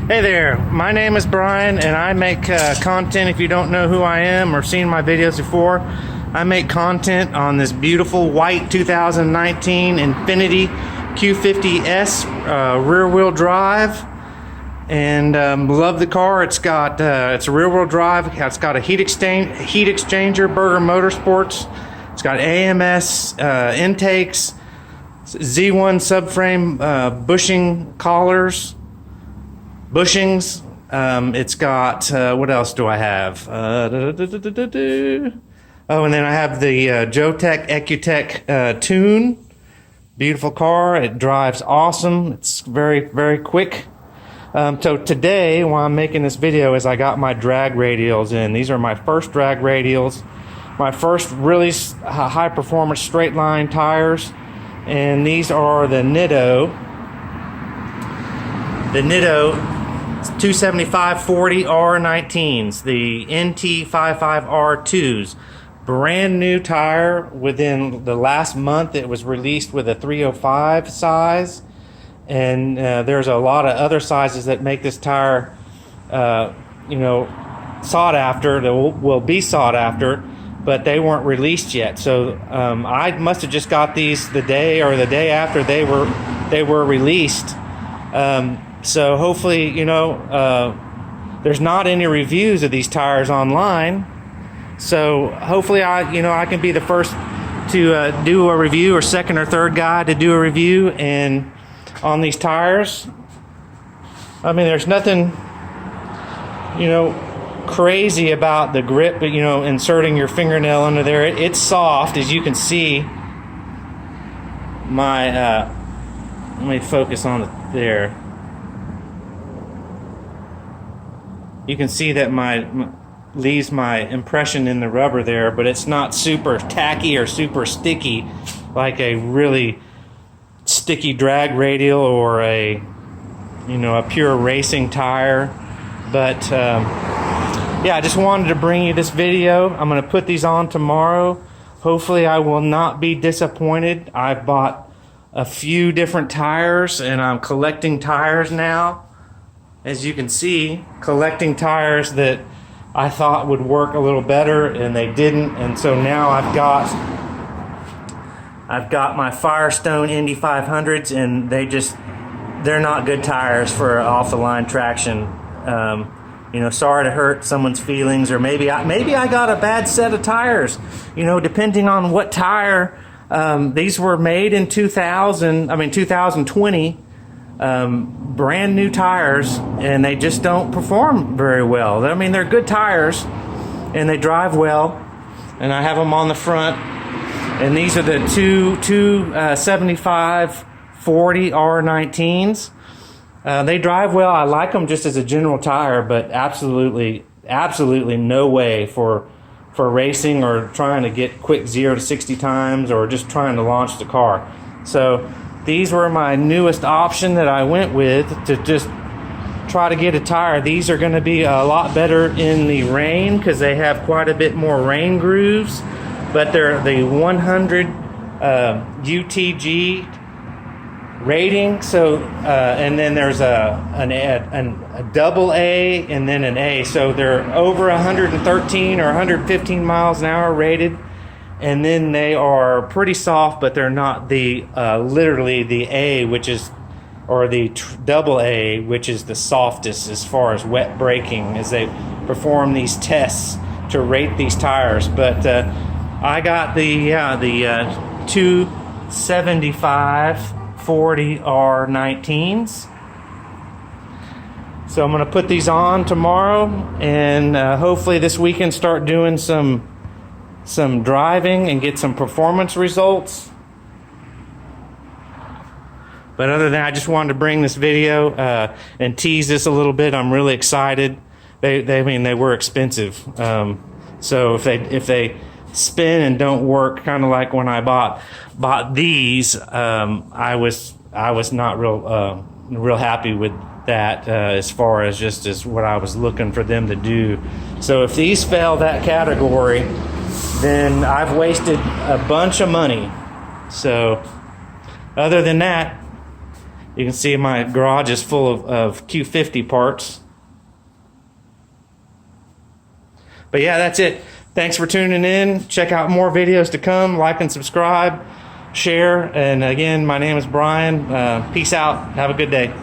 Hey there, my name is Brian and I make content. If you don't know who I am or seen my videos before, I make content on this beautiful white 2019 INFINITI Q50's rear-wheel drive, and love the car. It's got it's a rear-wheel drive. It's got a heat exchanger, Berger Motorsports. It's got AMS intakes, Z1 subframe bushing collars. Bushings. It's got what else do I have? Oh, and then I have the Jotech EcuTech Tune. Beautiful car. It drives awesome. It's very, very quick. So today, while I'm making this video, is I got my drag radials in. These are my first drag radials, my first really high performance straight line tires, and these are the Nitto 275/40R19s, the NT555R2's. Brand new tire. Within the last month it was released with a 305 size, and there's a lot of other sizes that make this tire sought after, that will be sought after, but they weren't released yet. So I must have just got these the day or the day after they were released. So hopefully, there's not any reviews of these tires online. So hopefully I can be the first to do a review, or second or third guy to do a review and on these tires. I mean, there's nothing, crazy about the grip, but inserting your fingernail under there, it's soft, as you can see. Let me focus on it there. You can see that leaves my impression in the rubber there, but it's not super tacky or super sticky like a really sticky drag radial or a pure racing tire. But yeah, I just wanted to bring you this video. I'm going to put these on tomorrow. Hopefully I will not be disappointed. I've bought a few different tires and I'm collecting tires now. As you can see, collecting tires that I thought would work a little better and they didn't, and so now I've got my Firestone NT500s, and they're not good tires for off the line traction. Sorry to hurt someone's feelings, or maybe I got a bad set of tires. Depending on what tire. These were made in 2020. Brand new tires, and they just don't perform very well. I mean, they're good tires and they drive well, and I have them on the front, and these are the 275/40R19s. They drive well. I like them just as a general tire, but absolutely no way for racing or trying to get quick 0 to 60 times, or just trying to launch the car. So these were my newest option that I went with to just try to get a tire. These are going to be a lot better in the rain because they have quite a bit more rain grooves, but they're the 100 UTG rating. So and then there's a double A and then an A. So they're over 113 or 115 miles an hour rated. And then they are pretty soft, but they're not the literally the A, which is, or the double A, which is the softest as far as wet braking, as they perform these tests to rate these tires. But I got the 275/40R19s. So I'm going to put these on tomorrow, and hopefully this weekend start doing some driving and get some performance results. But other than that, I just wanted to bring this video and tease this a little bit. I'm really excited. They were expensive. So if they spin and don't work, kind of like when I bought these, I was not real happy with that as far as just as what I was looking for them to do. So if these fail that category, then I've wasted a bunch of money. So other than that, You can see my garage is full of Q50 parts. But yeah, that's it. Thanks for tuning in. Check out more videos to come. Like and subscribe, share. And again, my name is Brian. Peace out. Have a good day.